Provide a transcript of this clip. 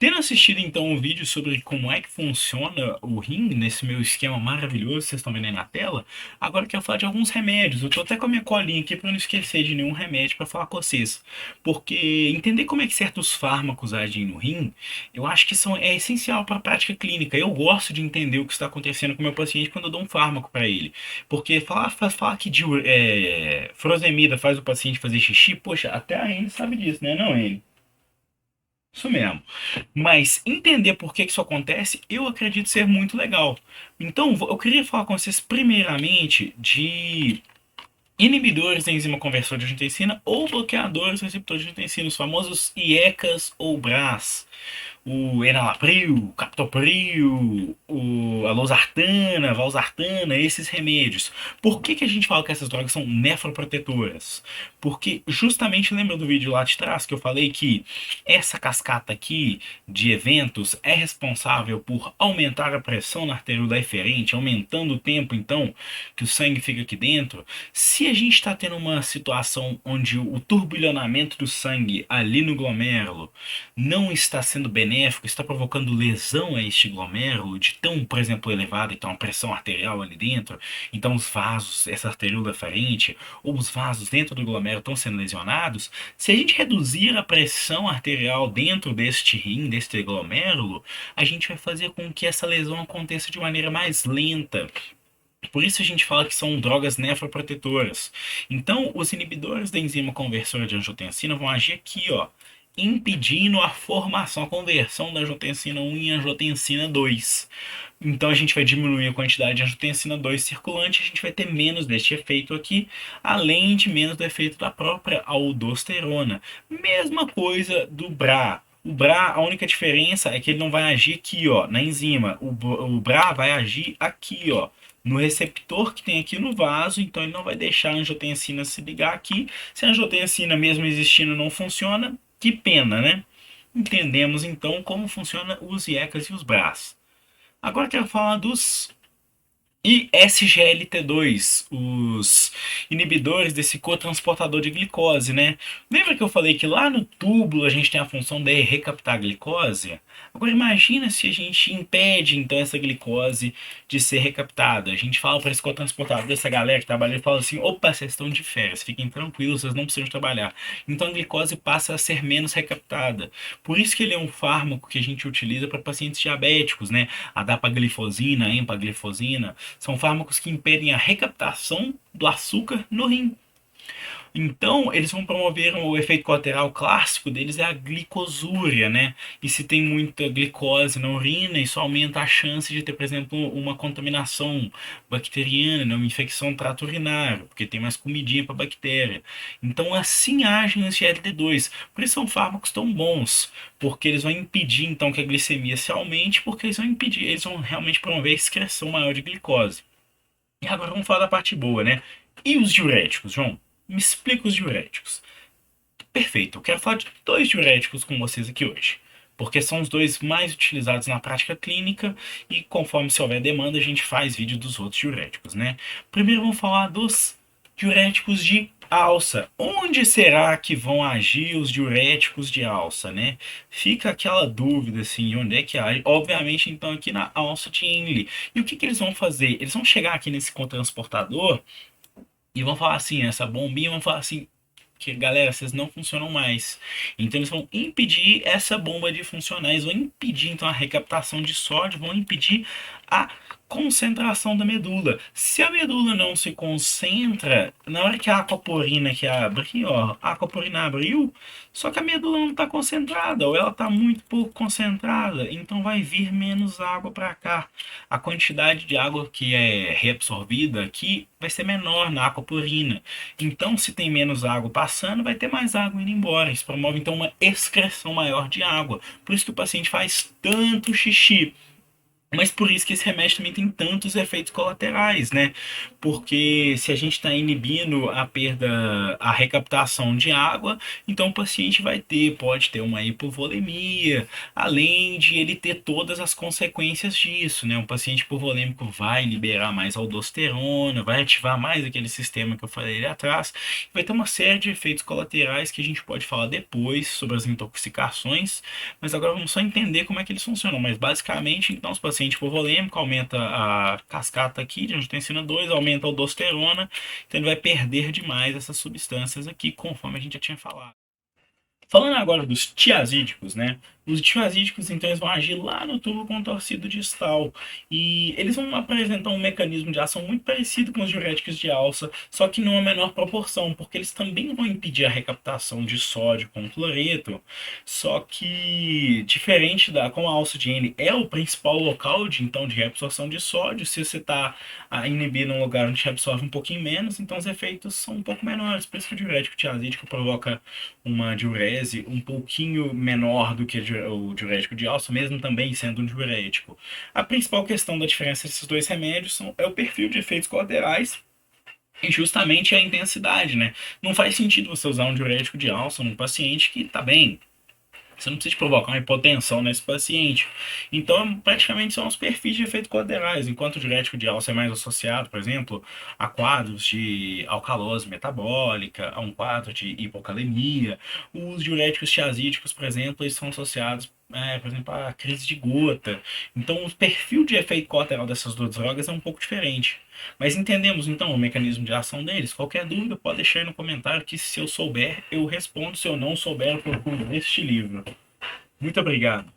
Tendo assistido então um vídeo sobre como é que funciona o rim nesse meu esquema maravilhoso, vocês estão vendo aí na tela, agora eu quero falar de alguns remédios. Eu tô até com a minha colinha aqui para não esquecer de nenhum remédio para falar com vocês. Porque entender como é que certos fármacos agem no rim, eu acho que é essencial para a prática clínica. Eu gosto de entender o que está acontecendo com o meu paciente quando eu dou um fármaco para ele. Porque falar que furosemida faz o paciente fazer xixi, poxa, até a Anne sabe disso, né? Não, ele. Isso mesmo. Mas entender por que que isso acontece, eu acredito ser muito legal. Então, eu queria falar com vocês primeiramente de inibidores da enzima conversora de angiotensina ou bloqueadores receptores de angiotensina, os famosos IECAs ou BRAs, o enalapril, o captopril, a losartana, a valsartana, esses remédios. Por que que a gente fala que essas drogas são nefroprotetoras? Porque justamente lembra do vídeo lá de trás que eu falei que essa cascata aqui de eventos é responsável por aumentar a pressão na arteríola eferente, aumentando o tempo então que o sangue fica aqui dentro. Se a gente está tendo uma situação onde o turbilhonamento do sangue ali no glomérulo não está sendo benéfico, está provocando lesão a este glomérulo de tão, por exemplo, elevada, então a pressão arterial ali dentro, então os vasos, essa arteríola aferente, ou os vasos dentro do glomérulo estão sendo lesionados, se a gente reduzir a pressão arterial dentro deste rim, deste glomérulo, a gente vai fazer com que essa lesão aconteça de maneira mais lenta. Por isso a gente fala que são drogas nefroprotetoras. Então, os inibidores da enzima conversora de angiotensina vão agir aqui, ó, impedindo a formação, a conversão da angiotensina 1 em angiotensina 2. Então a gente vai diminuir a quantidade de angiotensina 2 circulante, a gente vai ter menos deste efeito aqui, além de menos do efeito da própria aldosterona. Mesma coisa do BRA. O BRA, a única diferença é que ele não vai agir aqui, ó, na enzima. O BRA vai agir aqui, ó, no receptor que tem aqui no vaso, então ele não vai deixar a angiotensina se ligar aqui. Se a angiotensina mesmo existindo não funciona, que pena, né? Entendemos então como funciona os IECAs e os BRAs. Agora quero falar dos e SGLT2, os inibidores desse cotransportador de glicose, né? Lembra que eu falei que lá no túbulo a gente tem a função de recaptar a glicose? Agora imagina se a gente impede então essa glicose de ser recaptada. A gente fala para esse cotransportador dessa galera que trabalha e fala assim: opa, vocês estão de férias, fiquem tranquilos, vocês não precisam trabalhar. Então a glicose passa a ser menos recaptada. Por isso que ele é um fármaco que a gente utiliza para pacientes diabéticos, né? A dapaglifosina, a empaglifosina. São fármacos que impedem a recaptação do açúcar no rim. Então, eles vão promover o efeito colateral clássico deles é a glicosúria, né? E se tem muita glicose na urina, isso aumenta a chance de ter, por exemplo, uma contaminação bacteriana, né? Uma infecção no trato urinário, porque tem mais comidinha para bactéria. Então, assim agem os GLD-2. Por isso são fármacos tão bons, porque eles vão impedir então que a glicemia se aumente, porque eles vão impedir, eles vão realmente promover a excreção maior de glicose. E agora vamos falar da parte boa, né? E os diuréticos, João? Me explica os diuréticos. Perfeito, eu quero falar de dois diuréticos com vocês aqui hoje. Porque são os dois mais utilizados na prática clínica e conforme se houver demanda a gente faz vídeo dos outros diuréticos, né? Primeiro vamos falar dos diuréticos de alça. Onde será que vão agir os diuréticos de alça, né? Fica aquela dúvida assim, onde é que age? Obviamente então aqui na alça de Henle. E o que que eles vão fazer? Eles vão chegar aqui nesse cotransportador e vão falar assim, essa bombinha, vão falar assim, que galera, vocês não funcionam mais. Então eles vão impedir essa bomba de funcionar, eles vão impedir então a recaptação de sódio, vão impedir a concentração da medula. Se a medula não se concentra, na hora que a aquaporina que abrir, ó, a aquaporina abriu, só que a medula não está concentrada, ou ela está muito pouco concentrada, então vai vir menos água para cá. A quantidade de água que é reabsorvida aqui vai ser menor na aquaporina. Então, se tem menos água passando, vai ter mais água indo embora. Isso promove então uma excreção maior de água. Por isso que o paciente faz tanto xixi. Mas por isso que esse remédio também tem tantos efeitos colaterais, né? Porque se a gente está inibindo a perda, a recaptação de água, então o paciente pode ter uma hipovolemia, além de ele ter todas as consequências disso, né? Um paciente hipovolêmico vai liberar mais aldosterona, vai ativar mais aquele sistema que eu falei ali atrás, vai ter uma série de efeitos colaterais que a gente pode falar depois sobre as intoxicações, mas agora vamos só entender como é que eles funcionam. Mas basicamente, então, os pacientes hipovolêmicos aumenta a cascata aqui de angiotensina 2, aumenta a aldosterona, então ele vai perder demais essas substâncias aqui, conforme a gente já tinha falado. Falando agora dos tiazídicos, né? Os tiazídicos, então, eles vão agir lá no tubo contorcido distal. E eles vão apresentar um mecanismo de ação muito parecido com os diuréticos de alça, só que numa menor proporção, porque eles também vão impedir a recaptação de sódio com cloreto. Só que, diferente da, como a alça de N é o principal local de, então, de reabsorção de sódio, se você está inibindo um lugar onde absorve um pouquinho menos, então os efeitos são um pouco menores. Por isso que o diurético tiazídico provoca uma diurese um pouquinho menor do que o diurético de alça, mesmo também sendo um diurético. A principal questão da diferença desses dois remédios é o perfil de efeitos colaterais e justamente a intensidade, né? Não faz sentido você usar um diurético de alça num paciente que está bem. Você não precisa provocar uma hipotensão nesse paciente. Então, praticamente são os perfis de efeitos colaterais. Enquanto o diurético de alça é mais associado, por exemplo, a quadros de alcalose metabólica, a um quadro de hipocalemia, os diuréticos tiazídicos, por exemplo, eles são associados, por exemplo, à crise de gota. Então, o perfil de efeito colateral dessas duas drogas é um pouco diferente. Mas entendemos então o mecanismo de ação deles. Qualquer dúvida pode deixar aí no comentário que se eu souber, eu respondo. Se eu não souber, eu procuro neste livro. Muito obrigado.